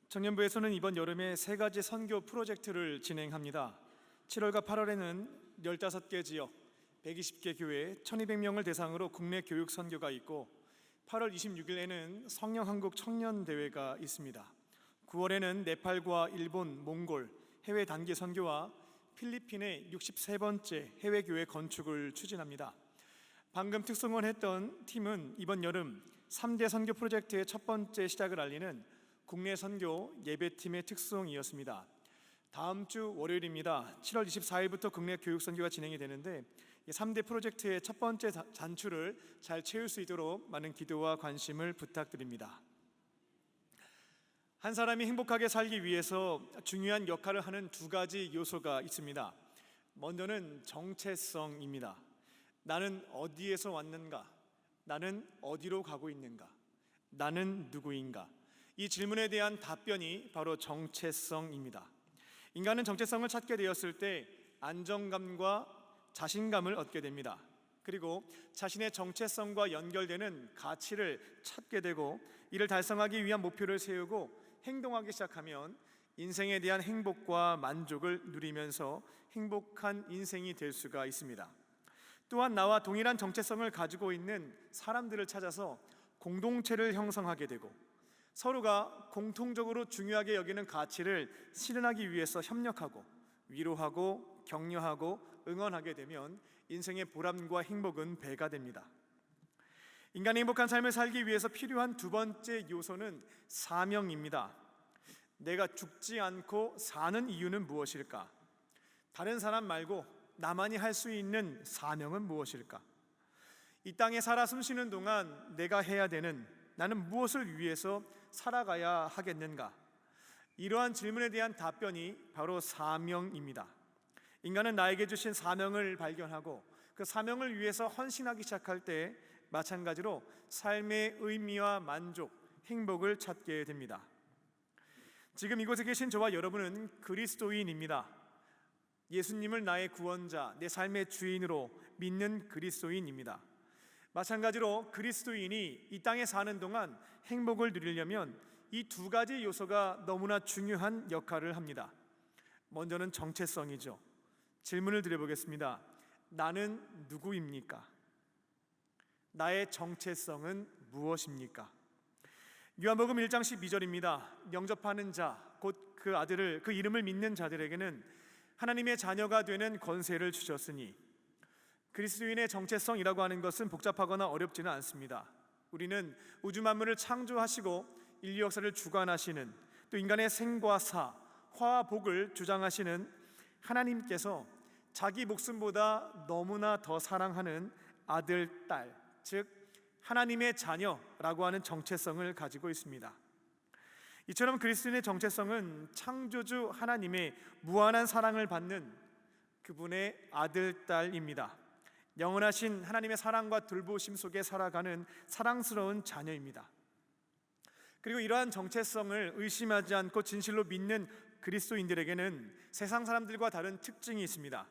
청년부에서는 이번 여름에 세 가지 선교 프로젝트를 진행합니다. 7월과 8월에는 15개 지역, 120개 교회, 1200명을 대상으로 국내 교육 선교가 있고 8월 26일에는 성령한국 청년대회가 있습니다. 9월에는 네팔과 일본, 몽골 해외 단기 선교와 필리핀의 63번째 해외교회 건축을 추진합니다. 방금 특송원했던 팀은 이번 여름 3대 선교 프로젝트의 첫 번째 시작을 알리는 국내 선교 예배팀의 특송이었습니다. 다음 주 월요일입니다. 7월 24일부터 국내 교육 선교가 진행이 되는데 3대 프로젝트의 첫 번째 잔추를 잘 채울 수 있도록 많은 기도와 관심을 부탁드립니다. 한 사람이 행복하게 살기 위해서 중요한 역할을 하는 두 가지 요소가 있습니다. 먼저는 정체성입니다. 나는 어디에서 왔는가? 나는 어디로 가고 있는가? 나는 누구인가? 이 질문에 대한 답변이 바로 정체성입니다. 인간은 정체성을 찾게 되었을 때 안정감과 자신감을 얻게 됩니다. 그리고 자신의 정체성과 연결되는 가치를 찾게 되고 이를 달성하기 위한 목표를 세우고 행동하기 시작하면 인생에 대한 행복과 만족을 누리면서 행복한 인생이 될 수가 있습니다. 또한 나와 동일한 정체성을 가지고 있는 사람들을 찾아서 공동체를 형성하게 되고 서로가 공통적으로 중요하게 여기는 가치를 실현하기 위해서 협력하고 위로하고 격려하고 응원하게 되면 인생의 보람과 행복은 배가 됩니다. 인간이 행복한 삶을 살기 위해서 필요한 두 번째 요소는 사명입니다. 내가 죽지 않고 사는 이유는 무엇일까? 다른 사람 말고 나만이 할 수 있는 사명은 무엇일까? 이 땅에 살아 숨쉬는 동안 내가 해야 되는, 나는 무엇을 위해서 살아가야 하겠는가? 이러한 질문에 대한 답변이 바로 사명입니다. 인간은 나에게 주신 사명을 발견하고 그 사명을 위해서 헌신하기 시작할 때 마찬가지로 삶의 의미와 만족, 행복을 찾게 됩니다. 지금 이곳에 계신 저와 여러분은 그리스도인입니다. 예수님을 나의 구원자, 내 삶의 주인으로 믿는 그리스도인입니다. 마찬가지로 그리스도인이 이 땅에 사는 동안 행복을 누리려면 이 두 가지 요소가 너무나 중요한 역할을 합니다. 먼저는 정체성이죠. 질문을 드려보겠습니다. 나는 누구입니까? 나의 정체성은 무엇입니까? 요한복음 1장 12절입니다. 영접하는 자, 곧 그 아들을, 그 이름을 믿는 자들에게는 하나님의 자녀가 되는 권세를 주셨으니. 그리스도인의 정체성이라고 하는 것은 복잡하거나 어렵지는 않습니다. 우리는 우주 만물을 창조하시고 인류 역사를 주관하시는, 또 인간의 생과 사, 화와 복을 주장하시는 하나님께서 자기 목숨보다 너무나 더 사랑하는 아들, 딸, 즉 하나님의 자녀라고 하는 정체성을 가지고 있습니다. 이처럼 그리스도인의 정체성은 창조주 하나님의 무한한 사랑을 받는 그분의 아들, 딸입니다. 영원하신 하나님의 사랑과 돌보심 속에 살아가는 사랑스러운 자녀입니다. 그리고 이러한 정체성을 의심하지 않고 진실로 믿는 그리스도인들에게는 세상 사람들과 다른 특징이 있습니다.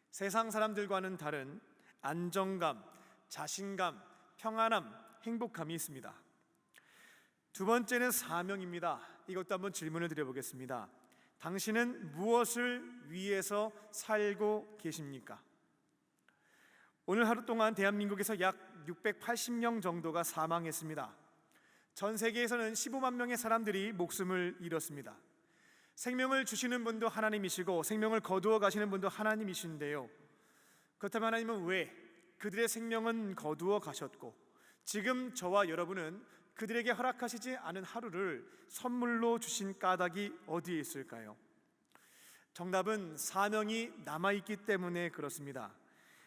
세상 사람들과는 다른 안정감, 자신감, 평안함, 행복감이 있습니다. 두 번째는 사명입니다. 이것도 한번 질문을 드려보겠습니다. 당신은 무엇을 위해서 살고 계십니까? 오늘 하루 동안 대한민국에서 약 680명 정도가 사망했습니다. 전 세계에서는 15만 명의 사람들이 목숨을 잃었습니다. 생명을 주시는 분도 하나님이시고 생명을 거두어 가시는 분도 하나님이신데요, 그렇다면 하나님은 왜 그들의 생명은 거두어 가셨고 지금 저와 여러분은 그들에게 허락하시지 않은 하루를 선물로 주신 까닭이 어디에 있을까요? 정답은 사명이 남아있기 때문에 그렇습니다.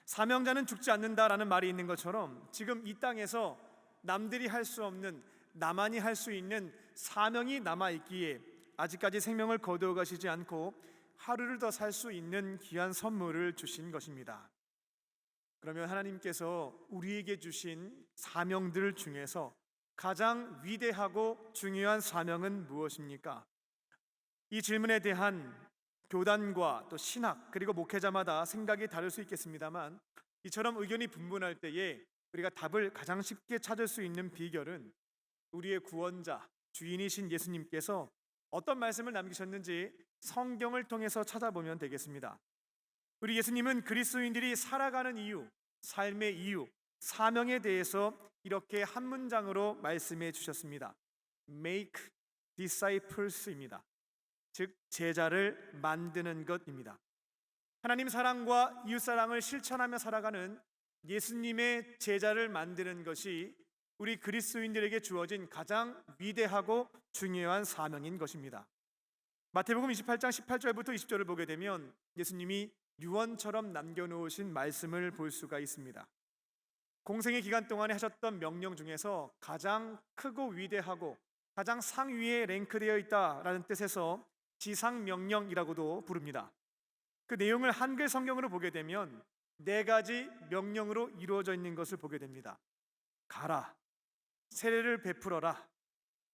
사명자는 죽지 않는다라는 말이 있는 것처럼 지금 이 땅에서 남들이 할 수 없는, 나만이 할 수 있는 사명이 남아있기에 아직까지 생명을 거두어 가시지 않고 하루를 더 살 수 있는 귀한 선물을 주신 것입니다. 그러면 하나님께서 우리에게 주신 사명들 중에서 가장 위대하고 중요한 사명은 무엇입니까? 이 질문에 대한 교단과 또 신학 그리고 목회자마다 생각이 다를 수 있겠습니다만, 이처럼 의견이 분분할 때에 우리가 답을 가장 쉽게 찾을 수 있는 비결은 우리의 구원자, 주인이신 예수님께서 어떤 말씀을 남기셨는지 성경을 통해서 찾아보면 되겠습니다. 우리 예수님은 그리스도인들이 살아가는 이유, 삶의 이유, 사명에 대해서 이렇게 한 문장으로 말씀해 주셨습니다. Make disciples입니다. 즉 제자를 만드는 것입니다. 하나님 사랑과 이웃 사랑을 실천하며 살아가는 예수님의 제자를 만드는 것이 우리 그리스도인들에게 주어진 가장 위대하고 중요한 사명인 것입니다. 마태복음 28장 18절부터 20절을 보게 되면 예수님이 유언처럼 남겨놓으신 말씀을 볼 수가 있습니다. 공생의 기간 동안에 하셨던 명령 중에서 가장 크고 위대하고 가장 상위에 랭크되어 있다라는 뜻에서 지상명령이라고도 부릅니다. 그 내용을 한글 성경으로 보게 되면 4가지 명령으로 이루어져 있는 것을 보게 됩니다. 가라, 세례를 베풀어라,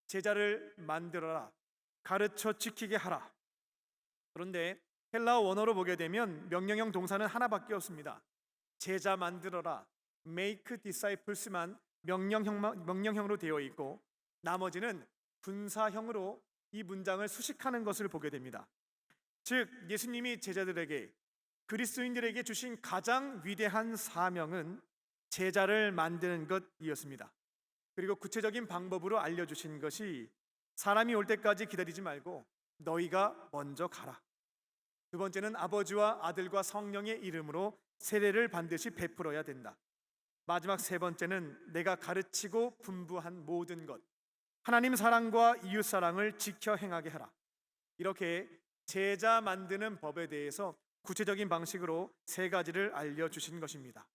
제자를 만들어라, 가르쳐 지키게 하라. 그런데 헬라어 원어로 보게 되면 명령형 동사는 하나밖에 없습니다. 제자 만들어라, make disciples만 명령형으로 되어 있고 나머지는 분사형으로 이 문장을 수식하는 것을 보게 됩니다. 즉 예수님이 제자들에게 그리스도인들에게 주신 가장 위대한 사명은 제자를 만드는 것이었습니다. 그리고 구체적인 방법으로 알려주신 것이 사람이 올 때까지 기다리지 말고 너희가 먼저 가라. 두 번째는 아버지와 아들과 성령의 이름으로 세례를 반드시 베풀어야 된다. 마지막 3번째는 내가 가르치고 분부한 모든 것, 하나님 사랑과 이웃 사랑을 지켜 행하게 하라. 이렇게 제자 만드는 법에 대해서 구체적인 방식으로 3가지를 알려주신 것입니다.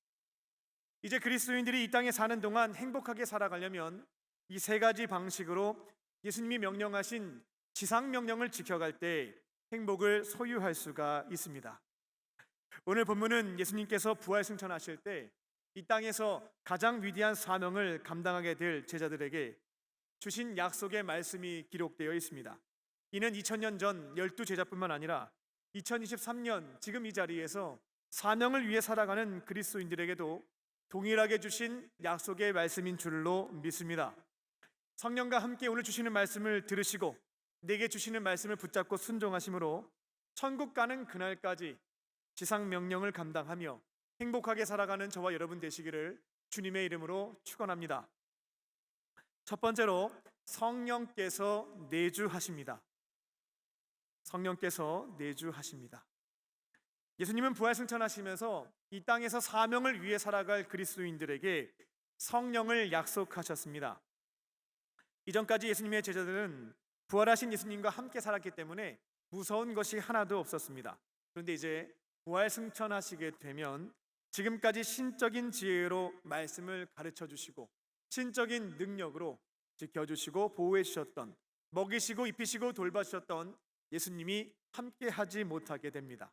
이제 그리스도인들이 이 땅에 사는 동안 행복하게 살아가려면 이 3가지 방식으로 예수님이 명령하신 지상명령을 지켜갈 때 행복을 소유할 수가 있습니다. 오늘 본문은 예수님께서 부활승천하실 때 이 땅에서 가장 위대한 사명을 감당하게 될 제자들에게 주신 약속의 말씀이 기록되어 있습니다. 이는 2000년 전 12제자뿐만 아니라 2023년 지금 이 자리에서 사명을 위해 살아가는 그리스도인들에게도 동일하게 주신 약속의 말씀인 줄로 믿습니다. 성령과 함께 오늘 주시는 말씀을 들으시고 내게 주시는 말씀을 붙잡고 순종하심으로 천국 가는 그날까지 지상 명령을 감당하며 행복하게 살아가는 저와 여러분 되시기를 주님의 이름으로 축원합니다. 첫 번째로 성령께서 내주하십니다. 성령께서 내주하십니다. 예수님은 부활승천하시면서 이 땅에서 사명을 위해 살아갈 그리스도인들에게 성령을 약속하셨습니다. 이전까지 예수님의 제자들은 부활하신 예수님과 함께 살았기 때문에 무서운 것이 하나도 없었습니다. 그런데 이제 부활승천하시게 되면 지금까지 신적인 지혜로 말씀을 가르쳐 주시고 신적인 능력으로 지켜주시고 보호해 주셨던, 먹이시고 입히시고 돌봐주셨던 예수님이 함께 하지 못하게 됩니다.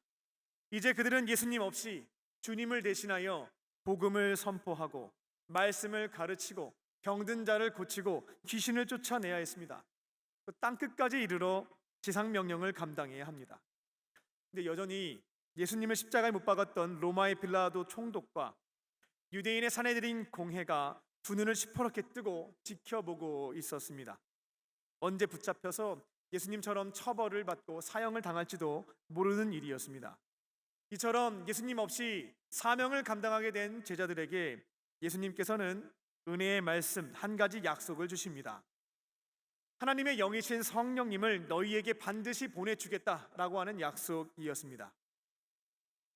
이제 그들은 예수님 없이 주님을 대신하여 복음을 선포하고 말씀을 가르치고 병든 자를 고치고 귀신을 쫓아내야 했습니다. 땅끝까지 이르러 지상명령을 감당해야 합니다. 근데 여전히 예수님을 십자가에 못 박았던 로마의 빌라도 총독과 유대인의 사내들인 공회가 두 눈을 시퍼렇게 뜨고 지켜보고 있었습니다. 언제 붙잡혀서 예수님처럼 처벌을 받고 사형을 당할지도 모르는 일이었습니다. 이처럼 예수님 없이 사명을 감당하게 된 제자들에게 예수님께서는 은혜의 말씀 한 가지 약속을 주십니다. 하나님의 영이신 성령님을 너희에게 반드시 보내주겠다라고 하는 약속이었습니다.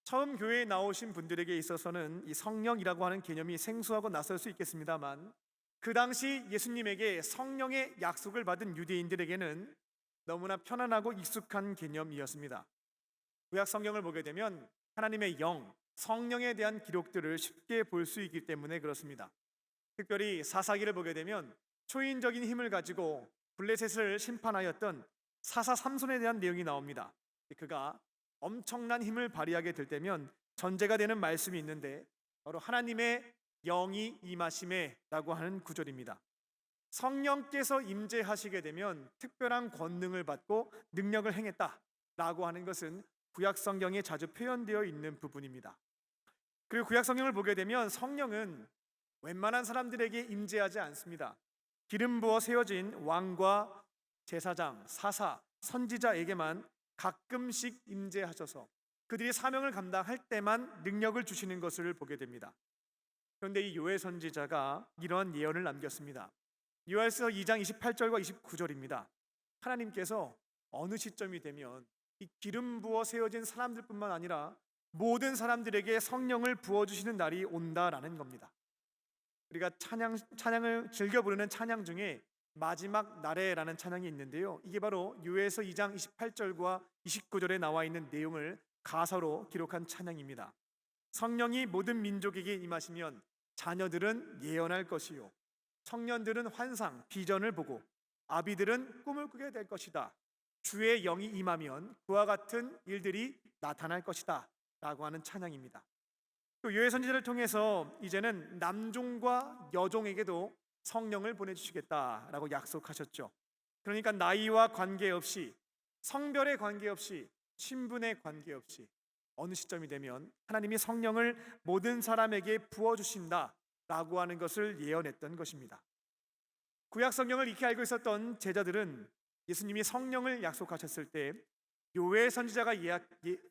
처음 교회에 나오신 분들에게 있어서는 이 성령이라고 하는 개념이 생소하고 낯설 수 있겠습니다만 그 당시 예수님에게 성령의 약속을 받은 유대인들에게는 너무나 편안하고 익숙한 개념이었습니다. 구약 성경을 보게 되면 하나님의 영, 성령에 대한 기록들을 쉽게 볼 수 있기 때문에 그렇습니다. 특별히 사사기를 보게 되면 초인적인 힘을 가지고 블레셋을 심판하였던 사사 삼손에 대한 내용이 나옵니다. 그가 엄청난 힘을 발휘하게 될 때면 전제가 되는 말씀이 있는데 바로 하나님의 영이 임하심에라고 하는 구절입니다. 성령께서 임재하시게 되면 특별한 권능을 받고 능력을 행했다라고 하는 것은 구약 성경에 자주 표현되어 있는 부분입니다. 그리고 구약 성경을 보게 되면 성령은 웬만한 사람들에게 임재하지 않습니다. 기름 부어 세워진 왕과 제사장, 사사, 선지자에게만 가끔씩 임재하셔서 그들이 사명을 감당할 때만 능력을 주시는 것을 보게 됩니다. 그런데 이 요엘 선지자가 이런 예언을 남겼습니다. 요엘서 2장 28절과 29절입니다. 하나님께서 어느 시점이 되면 이 기름 부어 세워진 사람들뿐만 아니라 모든 사람들에게 성령을 부어 주시는 날이 온다라는 겁니다. 우리가 찬양을 즐겨 부르는 찬양 중에 마지막 날에라는 찬양이 있는데요. 이게 바로 요엘서 2장 28절과 29절에 나와 있는 내용을 가사로 기록한 찬양입니다. 성령이 모든 민족에게 임하시면 자녀들은 예언할 것이요, 청년들은 환상, 비전을 보고 아비들은 꿈을 꾸게 될 것이다. 주의 영이 임하면 그와 같은 일들이 나타날 것이다 라고 하는 찬양입니다. 또 요엘 선지자를 통해서 이제는 남종과 여종에게도 성령을 보내주시겠다라고 약속하셨죠. 그러니까 나이와 관계없이, 성별에 관계없이, 신분에 관계없이 어느 시점이 되면 하나님이 성령을 모든 사람에게 부어주신다라고 하는 것을 예언했던 것입니다. 구약 성경을 익히 알고 있었던 제자들은 예수님이 성령을 약속하셨을 때 요엘 선지자가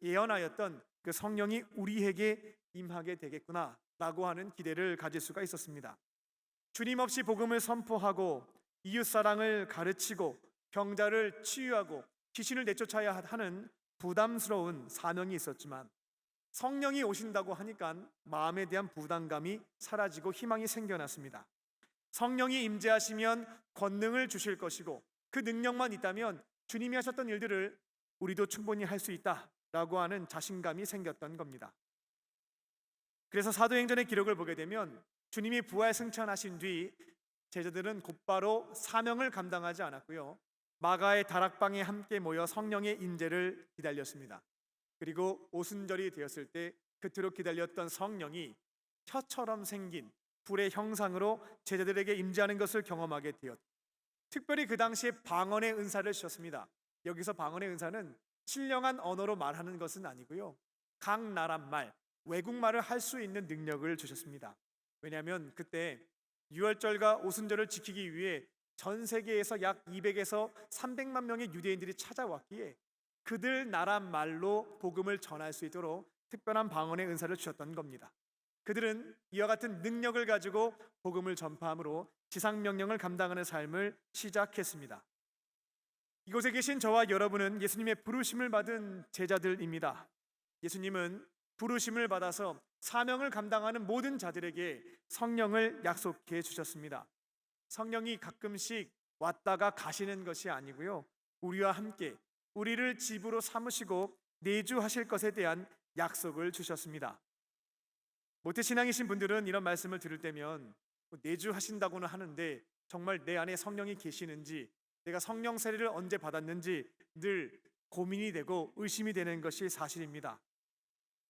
예언하였던 그 성령이 우리에게 임하게 되겠구나 라고 하는 기대를 가질 수가 있었습니다. 주님 없이 복음을 선포하고 이웃사랑을 가르치고 병자를 치유하고 귀신을 내쫓아야 하는 부담스러운 사명이 있었지만 성령이 오신다고 하니까 마음에 대한 부담감이 사라지고 희망이 생겨났습니다. 성령이 임재하시면 권능을 주실 것이고 그 능력만 있다면 주님이 하셨던 일들을 우리도 충분히 할 수 있다라고 하는 자신감이 생겼던 겁니다. 그래서 사도행전의 기록을 보게 되면 주님이 부활 승천하신 뒤 제자들은 곧바로 사명을 감당하지 않았고요, 마가의 다락방에 함께 모여 성령의 임재를 기다렸습니다. 그리고 오순절이 되었을 때 그토록 기다렸던 성령이 혀처럼 생긴 불의 형상으로 제자들에게 임재하는 것을 경험하게 되었고, 특별히 그 당시에 방언의 은사를 주셨습니다. 여기서 방언의 은사는 신령한 언어로 말하는 것은 아니고요, 각 나라 말, 외국말을 할 수 있는 능력을 주셨습니다. 왜냐하면 그때 유월절과 오순절을 지키기 위해 전 세계에서 약 200에서 300만 명의 유대인들이 찾아왔기에 그들 나라 말로 복음을 전할 수 있도록 특별한 방언의 은사를 주셨던 겁니다. 그들은 이와 같은 능력을 가지고 복음을 전파함으로 지상명령을 감당하는 삶을 시작했습니다. 이곳에 계신 저와 여러분은 예수님의 부르심을 받은 제자들입니다. 예수님은 부르심을 받아서 사명을 감당하는 모든 자들에게 성령을 약속해 주셨습니다. 성령이 가끔씩 왔다가 가시는 것이 아니고요, 우리와 함께 우리를 집으로 삼으시고 내주하실 것에 대한 약속을 주셨습니다. 모태신앙이신 분들은 이런 말씀을 들을 때면 내주하신다고는 하는데 정말 내 안에 성령이 계시는지, 내가 성령 세례를 언제 받았는지 늘 고민이 되고 의심이 되는 것이 사실입니다.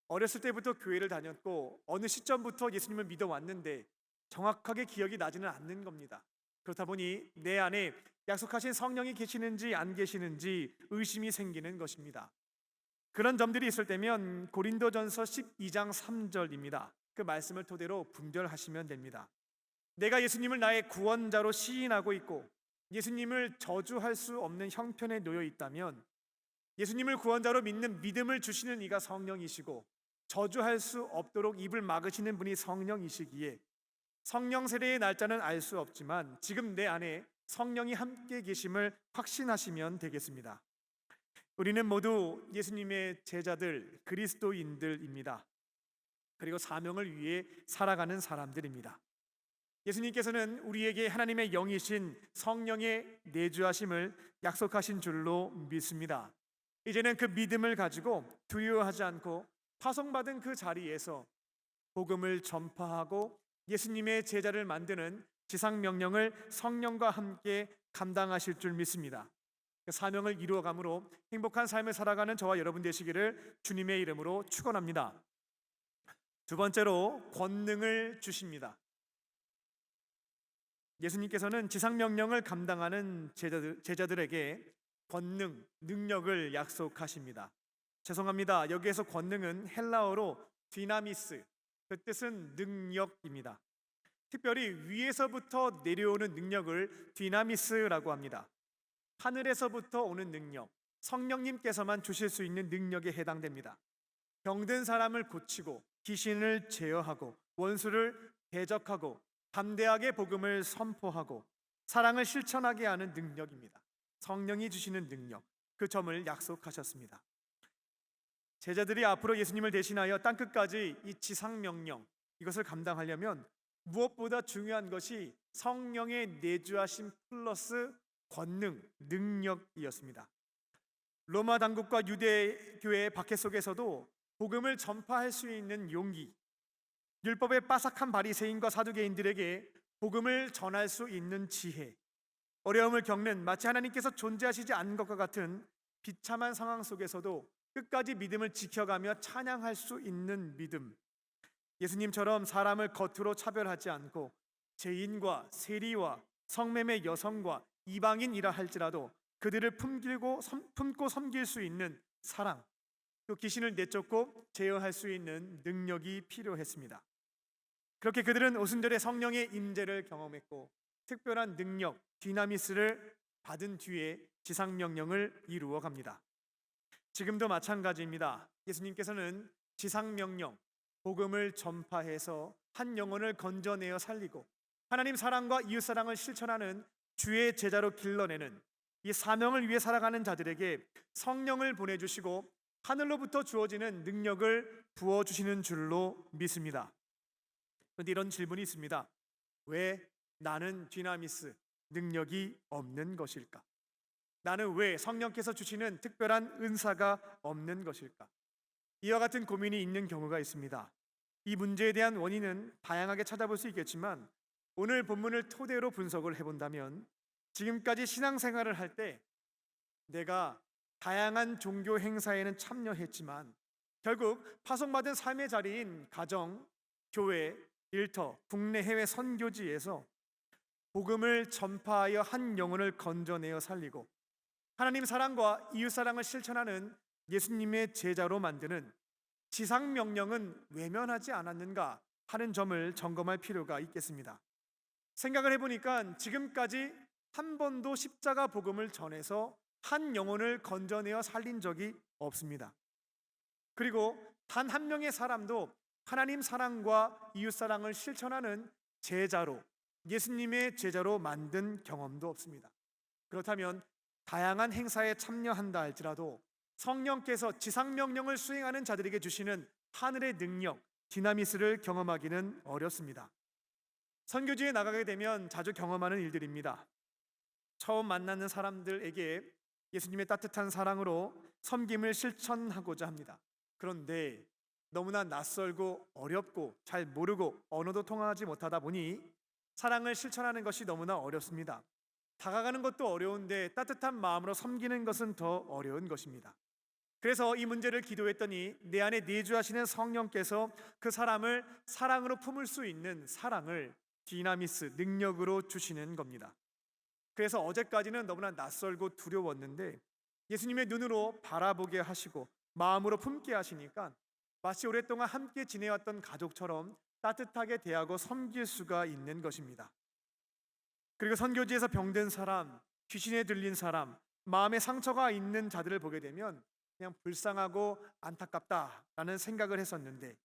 어렸을 때부터 교회를 다녔고 어느 시점부터 예수님을 믿어왔는데 정확하게 기억이 나지는 않는 겁니다. 그렇다 보니 내 안에 약속하신 성령이 계시는지 안 계시는지 의심이 생기는 것입니다. 그런 점들이 있을 때면 고린도전서 12장 3절입니다. 그 말씀을 토대로 분별하시면 됩니다. 내가 예수님을 나의 구원자로 시인하고 있고 예수님을 저주할 수 없는 형편에 놓여 있다면 예수님을 구원자로 믿는 믿음을 주시는 이가 성령이시고 저주할 수 없도록 입을 막으시는 분이 성령이시기에 성령 세례의 날짜는 알 수 없지만 지금 내 안에 성령이 함께 계심을 확신하시면 되겠습니다. 우리는 모두 예수님의 제자들, 그리스도인들입니다. 그리고 사명을 위해 살아가는 사람들입니다. 예수님께서는 우리에게 하나님의 영이신 성령의 내주하심을 약속하신 줄로 믿습니다. 이제는 그 믿음을 가지고 두려워하지 않고 파송받은 그 자리에서 복음을 전파하고 예수님의 제자를 만드는 지상명령을 성령과 함께 감당하실 줄 믿습니다. 그 사명을 이루어감으로 행복한 삶을 살아가는 저와 여러분 되시기를 주님의 이름으로 축원합니다. 두 번째로 권능을 주십니다. 예수님께서는 지상명령을 감당하는 제자들에게 권능, 능력을 약속하십니다. 죄송합니다. 여기에서 권능은 헬라어로 디나미스, 그 뜻은 능력입니다. 특별히 위에서부터 내려오는 능력을 디나미스라고 합니다. 하늘에서부터 오는 능력, 성령님께서만 주실 수 있는 능력에 해당됩니다. 병든 사람을 고치고 귀신을 제어하고 원수를 대적하고 담대하게 복음을 선포하고 사랑을 실천하게 하는 능력입니다. 성령이 주시는 능력, 그 점을 약속하셨습니다. 제자들이 앞으로 예수님을 대신하여 땅끝까지 이 지상 명령, 이것을 감당하려면 무엇보다 중요한 것이 성령의 내주하심 플러스 권능, 능력이었습니다. 로마 당국과 유대 교회의 박해 속에서도 복음을 전파할 수 있는 용기, 율법의 빠삭한 바리새인과 사두개인들에게 복음을 전할 수 있는 지혜, 어려움을 겪는 마치 하나님께서 존재하시지 않은 것과 같은 비참한 상황 속에서도 끝까지 믿음을 지켜가며 찬양할 수 있는 믿음, 예수님처럼 사람을 겉으로 차별하지 않고 죄인과 세리와 성매매 여성과 이방인이라 할지라도 그들을 품고 섬길 수 있는 사랑, 또 귀신을 내쫓고 제어할 수 있는 능력이 필요했습니다. 그렇게 그들은 오순절에 성령의 임재를 경험했고 특별한 능력, 디나미스를 받은 뒤에 지상명령을 이루어 갑니다. 지금도 마찬가지입니다. 예수님께서는 지상명령, 복음을 전파해서 한 영혼을 건져내어 살리고 하나님 사랑과 이웃사랑을 실천하는 주의 제자로 길러내는 이 사명을 위해 살아가는 자들에게 성령을 보내주시고 하늘로부터 주어지는 능력을 부어주시는 줄로 믿습니다. 그런데 이런 질문이 있습니다. 왜 나는 디나미스, 능력이 없는 것일까? 나는 왜 성령께서 주시는 특별한 은사가 없는 것일까? 이와 같은 고민이 있는 경우가 있습니다. 이 문제에 대한 원인은 다양하게 찾아볼 수 있겠지만 오늘 본문을 토대로 분석을 해본다면 지금까지 신앙생활을 할 때 내가 다양한 종교 행사에는 참여했지만 결국 파송받은 삶의 자리인 가정, 교회, 일터, 국내 해외 선교지에서 복음을 전파하여 한 영혼을 건져내어 살리고 하나님 사랑과 이웃 사랑을 실천하는 예수님의 제자로 만드는 지상 명령은 외면하지 않았는가 하는 점을 점검할 필요가 있겠습니다. 생각을 해보니까 지금까지 한 번도 십자가 복음을 전해서 한 영혼을 건져내어 살린 적이 없습니다. 그리고 단 한 명의 사람도 하나님 사랑과 이웃 사랑을 실천하는 제자로, 예수님의 제자로 만든 경험도 없습니다. 그렇다면 다양한 행사에 참여한다 할지라도 성령께서 지상명령을 수행하는 자들에게 주시는 하늘의 능력, 디나미스를 경험하기는 어렵습니다. 선교지에 나가게 되면 자주 경험하는 일들입니다. 처음 만나는 사람들에게 예수님의 따뜻한 사랑으로 섬김을 실천하고자 합니다. 그런데 너무나 낯설고 어렵고 잘 모르고 언어도 통하지 못하다 보니 사랑을 실천하는 것이 너무나 어렵습니다. 다가가는 것도 어려운데 따뜻한 마음으로 섬기는 것은 더 어려운 것입니다. 그래서 이 문제를 기도했더니 내 안에 내주하시는 성령께서 그 사람을 사랑으로 품을 수 있는 사랑을 디나미스, 능력으로 주시는 겁니다. 그래서 어제까지는 너무나 낯설고 두려웠는데 예수님의 눈으로 바라보게 하시고 마음으로 품게 하시니까 마치 오랫동안 함께 지내왔던 가족처럼 따뜻하게 대하고 섬길 수가 있는 것입니다. 그리고 선교지에서 병든 사람, 귀신에 들린 사람, 마음에 상처가 있는 자들을 보게 되면 그냥 불쌍하고 안타깝다라는 생각을 했었는데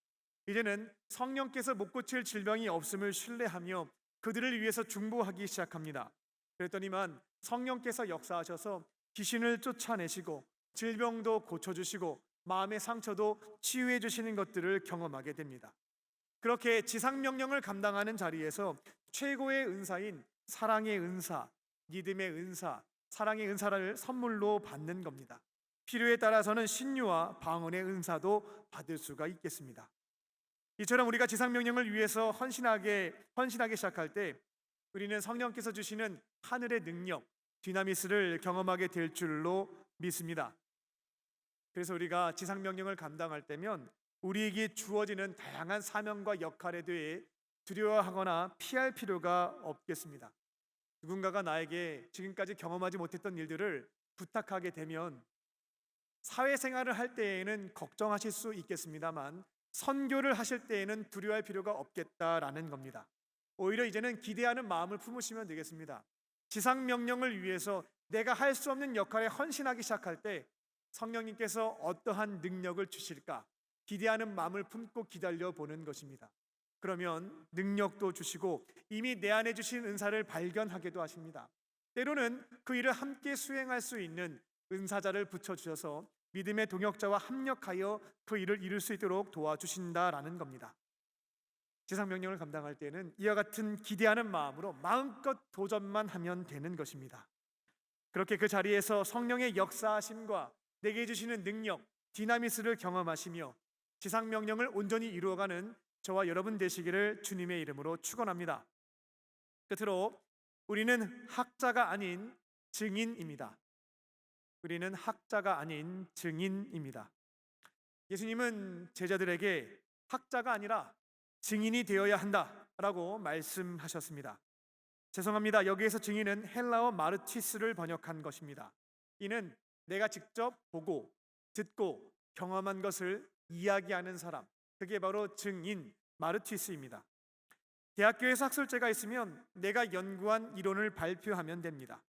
이제는 성령께서 못 고칠 질병이 없음을 신뢰하며 그들을 위해서 중보하기 시작합니다. 그랬더니만 성령께서 역사하셔서 귀신을 쫓아내시고 질병도 고쳐주시고 마음의 상처도 치유해 주시는 것들을 경험하게 됩니다. 그렇게 지상명령을 감당하는 자리에서 최고의 은사인 사랑의 은사, 믿음의 은사, 사랑의 은사를 선물로 받는 겁니다. 필요에 따라서는 신유와 방언의 은사도 받을 수가 있겠습니다. 이처럼 우리가 지상명령을 위해서 헌신하게 시작할 때 우리는 성령께서 주시는 하늘의 능력, 디나미스를 경험하게 될 줄로 믿습니다. 그래서 우리가 지상명령을 감당할 때면 우리에게 주어지는 다양한 사명과 역할에 대해 두려워하거나 피할 필요가 없겠습니다. 누군가가 나에게 지금까지 경험하지 못했던 일들을 부탁하게 되면 사회생활을 할 때에는 걱정하실 수 있겠습니다만 선교를 하실 때에는 두려워할 필요가 없겠다라는 겁니다. 오히려 이제는 기대하는 마음을 품으시면 되겠습니다. 지상명령을 위해서 내가 할 수 없는 역할에 헌신하기 시작할 때 성령님께서 어떠한 능력을 주실까 기대하는 마음을 품고 기다려 보는 것입니다. 그러면 능력도 주시고 이미 내 안에 주신 은사를 발견하게도 하십니다. 때로는 그 일을 함께 수행할 수 있는 은사자를 붙여주셔서 믿음의 동역자와 합력하여 그 일을 이룰 수 있도록 도와주신다라는 겁니다. 지상명령을 감당할 때는 이와 같은 기대하는 마음으로 마음껏 도전만 하면 되는 것입니다. 그렇게 그 자리에서 성령의 역사하심과 내게 주시는 능력, 디나미스를 경험하시며 지상명령을 온전히 이루어가는 저와 여러분 되시기를 주님의 이름으로 축원합니다. 끝으로 우리는 학자가 아닌 증인입니다. 우리는 학자가 아닌 증인입니다. 예수님은 제자들에게 학자가 아니라 증인이 되어야 한다라고 말씀하셨습니다. 죄송합니다. 여기에서 증인은 헬라어 마르티스를 번역한 것입니다. 이는 내가 직접 보고 듣고 경험한 것을 이야기하는 사람, 그게 바로 증인 마르티스입니다. 대학교에서 학술제가 있으면 내가 연구한 이론을 발표하면 됩니다.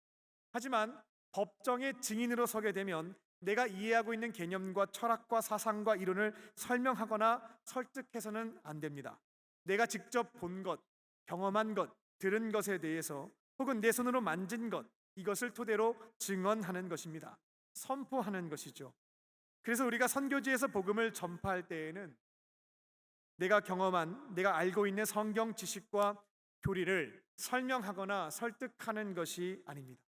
하지만 법정의 증인으로 서게 되면 내가 이해하고 있는 개념과 철학과 사상과 이론을 설명하거나 설득해서는 안 됩니다. 내가 직접 본 것, 경험한 것, 들은 것에 대해서 혹은 내 손으로 만진 것, 이것을 토대로 증언하는 것입니다. 선포하는 것이죠. 그래서 우리가 선교지에서 복음을 전파할 때에는 내가 경험한, 내가 알고 있는 성경 지식과 교리를 설명하거나 설득하는 것이 아닙니다.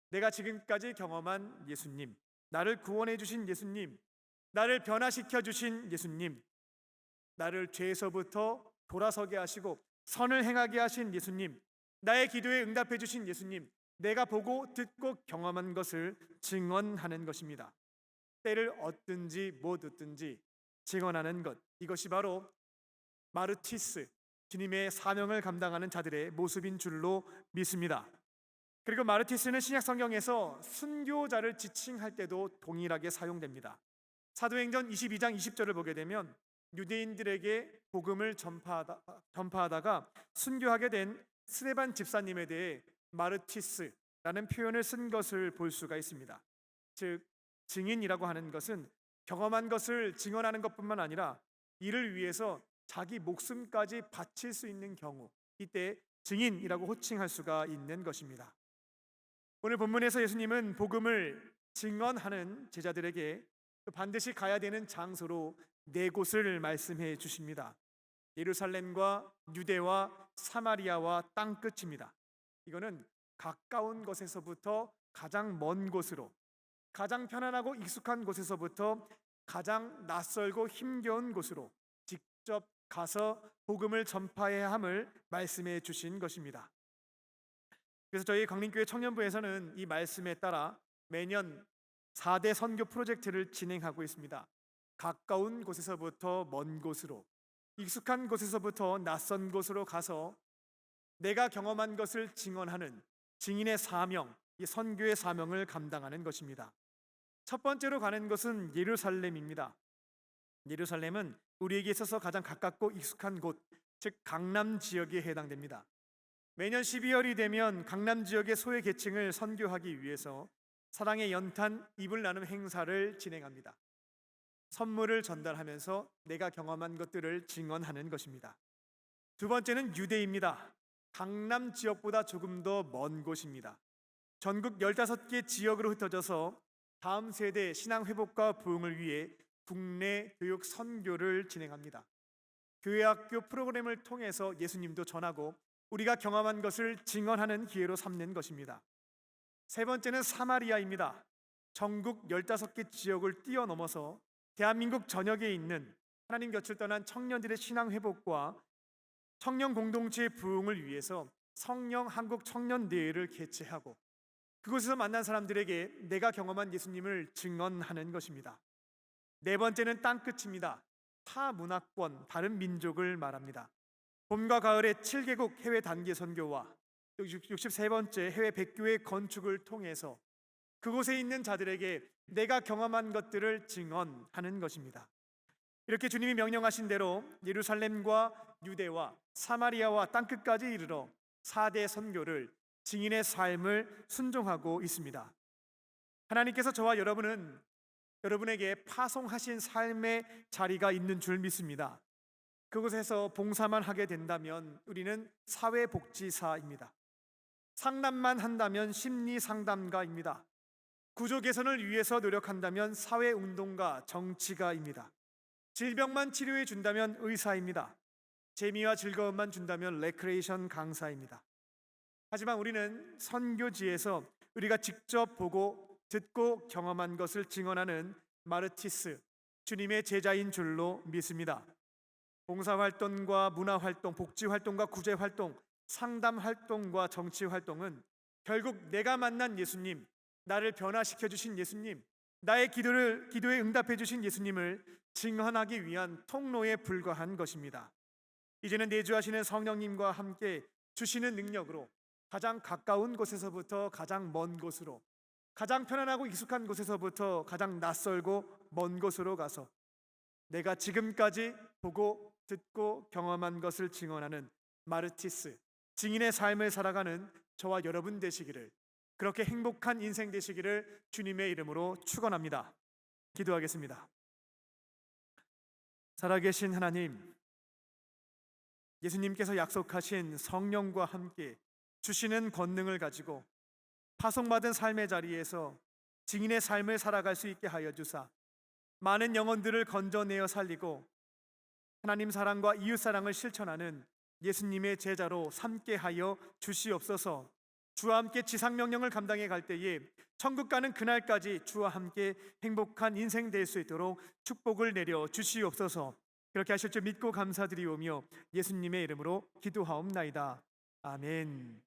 내가 지금까지 경험한 예수님, 나를 구원해 주신 예수님, 나를 변화시켜 주신 예수님, 나를 죄에서부터 돌아서게 하시고 선을 행하게 하신 예수님, 나의 기도에 응답해 주신 예수님, 내가 보고 듣고 경험한 것을 증언하는 것입니다. 때를 얻든지 못 얻든지 증언하는 것, 이것이 바로 마르티스, 주님의 사명을 감당하는 자들의 모습인 줄로 믿습니다. 그리고 마르티스는 신약 성경에서 순교자를 지칭할 때도 동일하게 사용됩니다. 사도행전 22장 20절을 보게 되면 유대인들에게 복음을 전파하다가 순교하게 된 스데반 집사님에 대해 마르티스라는 표현을 쓴 것을 볼 수가 있습니다. 즉 증인이라고 하는 것은 경험한 것을 증언하는 것뿐만 아니라 이를 위해서 자기 목숨까지 바칠 수 있는 경우, 이때 증인이라고 호칭할 수가 있는 것입니다. 오늘 본문에서 예수님은 복음을 증언하는 제자들에게 반드시 가야 되는 장소로 네 곳을 말씀해 주십니다. 예루살렘과 유대와 사마리아와 땅끝입니다. 이거는 가까운 곳에서부터 가장 먼 곳으로, 가장 편안하고 익숙한 곳에서부터 가장 낯설고 힘겨운 곳으로 직접 가서 복음을 전파해야 함을 말씀해 주신 것입니다. 그래서 저희 강림교회 청년부에서는 이 말씀에 따라 매년 4대 선교 프로젝트를 진행하고 있습니다. 가까운 곳에서부터 먼 곳으로, 익숙한 곳에서부터 낯선 곳으로 가서 내가 경험한 것을 증언하는 증인의 사명, 이 선교의 사명을 감당하는 것입니다. 첫 번째로 가는 것은 예루살렘입니다. 예루살렘은 우리에게 있어서 가장 가깝고 익숙한 곳, 즉 강남 지역에 해당됩니다. 매년 12월이 되면 강남 지역의 소외 계층을 선교하기 위해서 사랑의 연탄 이불 나눔 행사를 진행합니다. 선물을 전달하면서 내가 경험한 것들을 증언하는 것입니다. 두 번째는 유대입니다. 강남 지역보다 조금 더 먼 곳입니다. 전국 15개 지역으로 흩어져서 다음 세대 신앙 회복과 부흥을 위해 국내 교육 선교를 진행합니다. 교회 학교 프로그램을 통해서 예수님도 전하고 우리가 경험한 것을 증언하는 기회로 삼는 것입니다. 세 번째는 사마리아입니다. 전국 15개 지역을 뛰어넘어서 대한민국 전역에 있는 하나님 곁을 떠난 청년들의 신앙 회복과 청년 공동체의 부흥을 위해서 성령 한국 청년 대회를 개최하고 그곳에서 만난 사람들에게 내가 경험한 예수님을 증언하는 것입니다. 네 번째는 땅끝입니다. 타 문화권, 다른 민족을 말합니다. 봄과 가을의 7개국 해외 단기 선교와 63번째 해외 백교회 건축을 통해서 그곳에 있는 자들에게 내가 경험한 것들을 증언하는 것입니다. 이렇게 주님이 명령하신 대로 예루살렘과 유대와 사마리아와 땅끝까지 이르러 4대 선교를 증인의 삶을 순종하고 있습니다. 하나님께서 저와 여러분에게 파송하신 삶의 자리가 있는 줄 믿습니다. 그곳에서 봉사만 하게 된다면 우리는 사회복지사입니다. 상담만 한다면 심리상담가입니다. 구조 개선을 위해서 노력한다면 사회운동가, 정치가입니다. 질병만 치료해 준다면 의사입니다. 재미와 즐거움만 준다면 레크레이션 강사입니다. 하지만 우리는 선교지에서 우리가 직접 보고 듣고 경험한 것을 증언하는 마르티스, 주님의 제자인 줄로 믿습니다. 봉사활동과 문화활동, 복지활동과 구제활동, 상담활동과 정치활동은 결국 내가 만난 예수님, 나를 변화시켜 주신 예수님, 나의 기도에 응답해 주신 예수님을 증언하기 위한 통로에 불과한 것입니다. 이제는 내주하시는 성령님과 함께 주시는 능력으로 가장 가까운 곳에서부터 가장 먼 곳으로, 가장 편안하고 익숙한 곳에서부터 가장 낯설고 먼 곳으로 가서 내가 지금까지 보고 듣고 경험한 것을 증언하는 마르티스, 증인의 삶을 살아가는 저와 여러분 되시기를, 그렇게 행복한 인생 되시기를 주님의 이름으로 축원합니다. 기도하겠습니다. 살아계신 하나님, 예수님께서 약속하신 성령과 함께 주시는 권능을 가지고 파송받은 삶의 자리에서 증인의 삶을 살아갈 수 있게 하여 주사 많은 영혼들을 건져내어 살리고 하나님 사랑과 이웃 사랑을 실천하는 예수님의 제자로 삼게 하여 주시옵소서. 주와 함께 지상 명령을 감당해 갈 때에 천국 가는 그날까지 주와 함께 행복한 인생 될 수 있도록 축복을 내려 주시옵소서. 그렇게 하실 줄 믿고 감사드리오며 예수님의 이름으로 기도하옵나이다. 아멘.